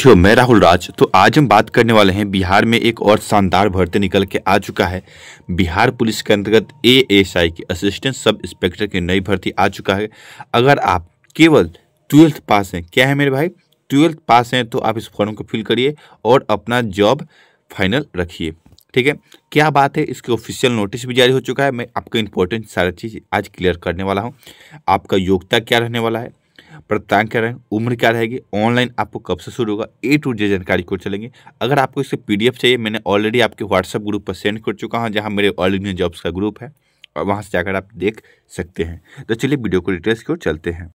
साथियों, मैं राहुल राज। तो आज हम बात करने वाले हैं बिहार में एक और शानदार भर्ती निकल के आ चुका है। बिहार पुलिस के अंतर्गत एएसआई की असिस्टेंट सब इंस्पेक्टर की नई भर्ती आ चुका है। अगर आप केवल 12th पास हैं, क्या है मेरे भाई, 12th पास हैं, तो आप इस फॉर्म को फिल करिए और अपना जॉब फाइनल रखिए। ठीक है, क्या बात है, इसके ऑफिशियल नोटिस भी जारी हो चुका है। मैं आपको इंपॉर्टेंट सारी चीज़ आज क्लियर करने वाला हूँ। आपका योग्यता क्या रहने वाला है, प्राप्तांक क्या रहे, उम्र क्या रहेगी, ऑनलाइन आपको कब से शुरू होगा, ए टू जेड जानकारी को चलेंगे। अगर आपको इसके पीडीएफ चाहिए, मैंने ऑलरेडी आपके व्हाट्सएप ग्रुप पर सेंड कर चुका हूँ, जहाँ मेरे ऑल इंडिया जॉब्स का ग्रुप है, और वहाँ से जाकर आप देख सकते हैं। तो चलिए वीडियो को डिटेल्स की ओर चलते हैं।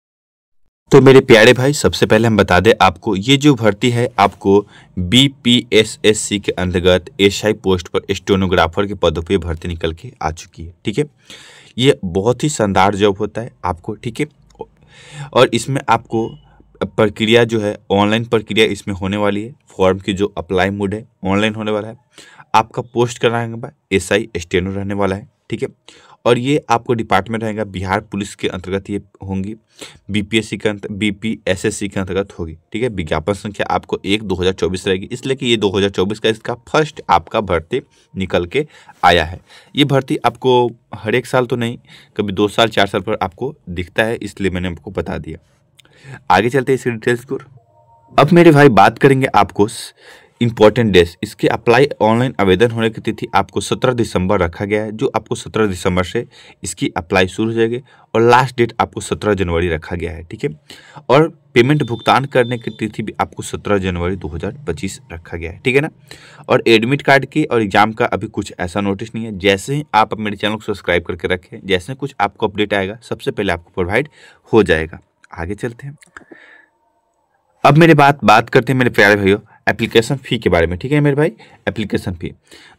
तो मेरे प्यारे भाई, सबसे पहले हम बता दें आपको, ये जो भर्ती है आपको बीपीएसएससी के अंतर्गत एसआई पोस्ट पर स्टेनोग्राफर के पदों पर भर्ती निकल के आ चुकी है। ठीक है, ये बहुत ही शानदार जॉब होता है आपको। ठीक है, और इसमें आपको प्रक्रिया जो है, ऑनलाइन प्रक्रिया इसमें होने वाली है। फॉर्म की जो अप्लाई मोड है ऑनलाइन होने वाला है। आपका पोस्ट कराएंगे एसआई स्टेनो रहने वाला है। ठीक है, और ये आपको डिपार्टमेंट रहेगा बिहार पुलिस के अंतर्गत ये होंगी, बीपीएससी के बीपीएसएससी के अंतर्गत होगी। ठीक है, विज्ञापन संख्या आपको 1/2024 रहेगी, इसलिए कि ये 2024 का इसका फर्स्ट आपका भर्ती निकल के आया है। ये भर्ती आपको हर एक साल तो नहीं, कभी 2 साल 4 साल पर आपको दिखता है, इसलिए मैंने आपको बता दिया। आगे चलते हैं इसकी डिटेल्स को। अब मेरे भाई बात करेंगे आपको इंपॉर्टेंट डेज। इसके अप्लाई ऑनलाइन आवेदन होने की तिथि आपको 17 दिसंबर रखा गया है, जो आपको 17 दिसंबर से इसकी अप्लाई शुरू हो जाएगी, और लास्ट डेट आपको 17 जनवरी रखा गया है। ठीक है, और पेमेंट भुगतान करने की तिथि भी आपको 17 जनवरी 2025 रखा गया है। ठीक है ना, और एडमिट कार्ड की और एग्जाम का अभी कुछ ऐसा नोटिस नहीं है। जैसे ही आप मेरे चैनल को सब्सक्राइब करके रखें, जैसे कुछ आपको अपडेट आएगा सबसे पहले आपको प्रोवाइड हो जाएगा। आगे चलते हैं। अब मेरे बात करते हैं मेरे प्यारे भाइयों एप्लीकेशन फ़ी के बारे में। ठीक है मेरे भाई, एप्लीकेशन फ़ी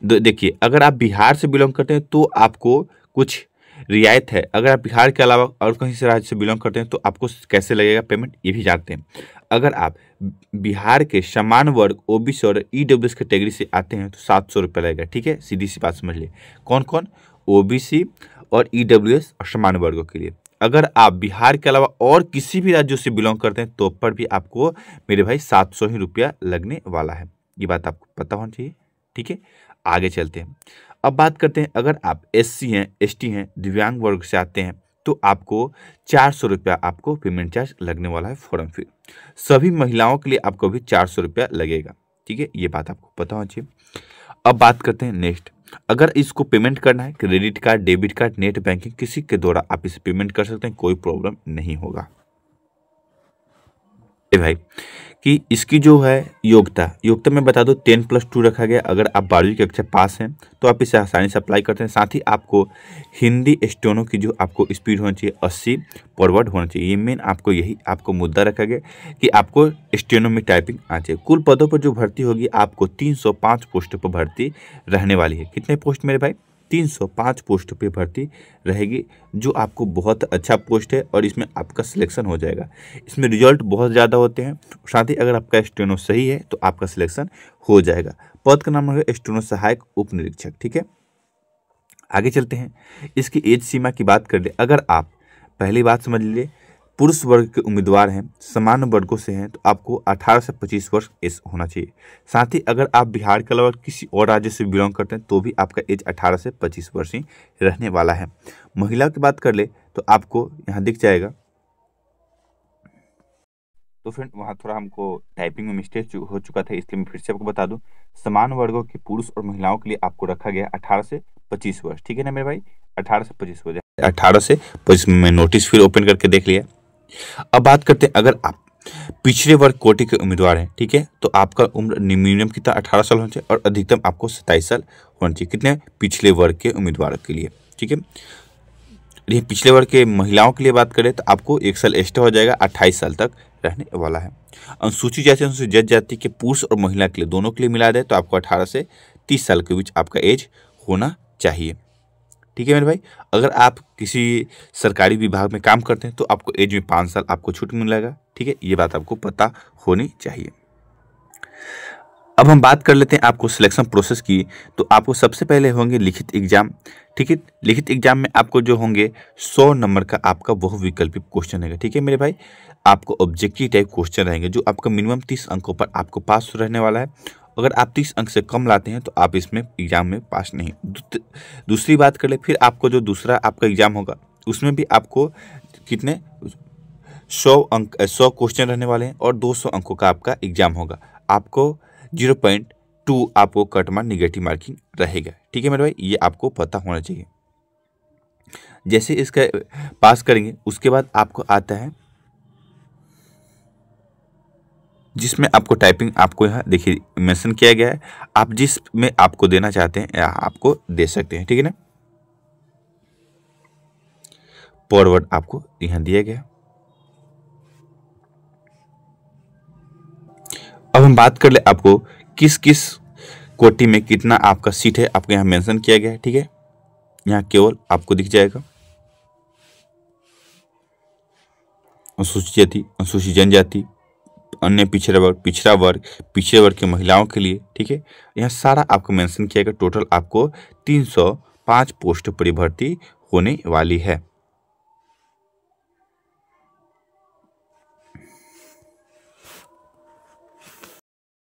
देखिए, अगर आप बिहार से बिलोंग करते हैं तो आपको कुछ रियायत है। अगर आप बिहार के अलावा और कहीं से राज्य से बिलोंग करते हैं तो आपको कैसे लगेगा पेमेंट, ये भी जानते हैं। अगर आप बिहार के समान वर्ग ओबीसी और ईडब्ल्यूएस कैटेगरी से आते हैं तो 700 रुपये लगेगा। ठीक है, सीधी सी बात समझ लिए। कौन कौन, ओबीसी और ईडब्ल्यूएस और समान वर्गों के लिए। अगर आप बिहार के अलावा और किसी भी राज्यों से बिलोंग करते हैं तो पर भी आपको मेरे भाई 700 ही रुपया लगने वाला है। ये बात आपको पता होना चाहिए। ठीक है, आगे चलते हैं। अब बात करते हैं, अगर आप एससी हैं, एसटी हैं, दिव्यांग वर्ग से आते हैं तो आपको 400 रुपया आपको पेमेंट चार्ज लगने वाला है फॉर्म फी। सभी महिलाओं के लिए आपको भी 400 रुपया लगेगा। ठीक है, ये बात आपको पता होना चाहिए। अब बात करते हैं नेक्स्ट, अगर इसको पेमेंट करना है credit card, debit card, net banking, किसी के द्वारा आप इसे पेमेंट कर सकते हैं, कोई प्रॉब्लम नहीं होगा। भाई कि इसकी जो है योग्यता मैं बता दूं 10+2 रखा गया। अगर आप 12वीं कक्षा पास हैं तो आप इसे आसानी से अप्लाई करते हैं। साथ ही आपको हिंदी स्टेनो की जो आपको स्पीड होनी चाहिए 80 फॉरवर्ड होना चाहिए। ये मेन आपको यही आपको मुद्दा रखा गया कि आपको स्टेनो में टाइपिंग आना चाहिए। कुल पदों पर जो भर्ती होगी आपको 305 पोस्टों पर भर्ती रहने वाली है। कितने पोस्ट मेरे भाई, 305 पोस्ट पे भर्ती रहेगी, जो आपको बहुत अच्छा पोस्ट है और इसमें आपका सिलेक्शन हो जाएगा। इसमें रिजल्ट बहुत ज़्यादा होते हैं, साथ ही अगर आपका स्टेनो सही है तो आपका सिलेक्शन हो जाएगा। पद का नाम है स्टेनो सहायक उप निरीक्षक। ठीक है, आगे चलते हैं। इसकी एज सीमा की बात कर ले, अगर आप पहली बात समझ लीजिए, पुरुष वर्ग के उम्मीदवार हैं, समान वर्गों से हैं, तो आपको 18 से 25 वर्ष एज होना चाहिए। साथ ही अगर आप बिहार के अलावा किसी और राज्य से बिलोंग करते हैं तो भी आपका एज 18 से 25 वर्ष ही रहने वाला है। महिला की बात कर ले तो आपको यहाँ दिख जाएगा, तो फ्रेंड वहाँ थोड़ा हमको टाइपिंग में मिस्टेक हो चुका था, इसलिए मैं फिर से आपको बता दूं, समान वर्गों के पुरुष और महिलाओं के लिए आपको रखा गया 18 से 25 वर्ष। ठीक है ना मेरे भाई, 18 से 25 वर्ष, 18 से 25 में नोटिस फिर ओपन करके देख लिया। अब बात करते हैं, अगर आप पिछड़े वर्ग कोटि के उम्मीदवार हैं, ठीक है, तो आपका उम्र मिनिमम कितना 18 साल होना चाहिए और अधिकतम आपको 27 साल होना चाहिए। कितने, पिछले वर्ग के उम्मीदवारों के लिए। ठीक है, ये पिछले वर्ग के महिलाओं के लिए बात करें तो आपको 1 साल एक्स्ट्रा हो जाएगा, 28 साल तक रहने वाला है। अनुसूचित जाति अनुसूचित जाति के पुरुष और महिला के लिए दोनों के लिए मिला दे तो आपको 18 से 30 साल के बीच आपका एज होना चाहिए। ठीक है मेरे भाई, अगर आप किसी सरकारी विभाग में काम करते हैं तो आपको एज में 5 साल आपको छूट मिलेगा। ठीक है, ये बात आपको पता होनी चाहिए। अब हम बात कर लेते हैं आपको सिलेक्शन प्रोसेस की। तो आपको सबसे पहले होंगे लिखित एग्जाम। ठीक है, लिखित एग्जाम में आपको जो होंगे 100 नंबर का आपका बहु विकल्पी क्वेश्चन रहेगा। ठीक है मेरे भाई, आपको ऑब्जेक्टिव टाइप क्वेश्चन रहेंगे जो आपका मिनिमम 30 अंकों पर आपको पास रहने वाला है। अगर आप 30 अंक से कम लाते हैं तो आप इसमें एग्जाम में पास नहीं। दूसरी बात कर ले, फिर आपको जो दूसरा आपका एग्जाम होगा उसमें भी आपको कितने 100 क्वेश्चन रहने वाले हैं और 200 अंकों का आपका एग्जाम होगा। आपको 0.2 आपको कट मार्क निगेटिव मार्किंग रहेगा। ठीक है मेरे भाई, ये आपको पता होना चाहिए। जैसे इसका पास करेंगे उसके बाद आपको आता है जिसमें आपको टाइपिंग आपको यहाँ देखिए मेंशन किया गया है। आप जिस में आपको देना चाहते हैं आपको दे सकते हैं। ठीक है ना, फॉरवर्ड आपको यहाँ दिया गया। अब हम बात कर ले आपको किस किस कोटि में कितना आपका सीट है, आपको यहाँ मेंशन किया गया है। ठीक है, यहाँ केवल आपको दिख जाएगा अनुसूचित जाति, अनुसूचित जनजाति, अन्य पिछड़ा वर्ग, पिछड़े वर्ग की महिलाओं के लिए। ठीक है, यहाँ सारा आपको मेंशन किया गया। टोटल आपको 305 पोस्ट पर भर्ती होने वाली है।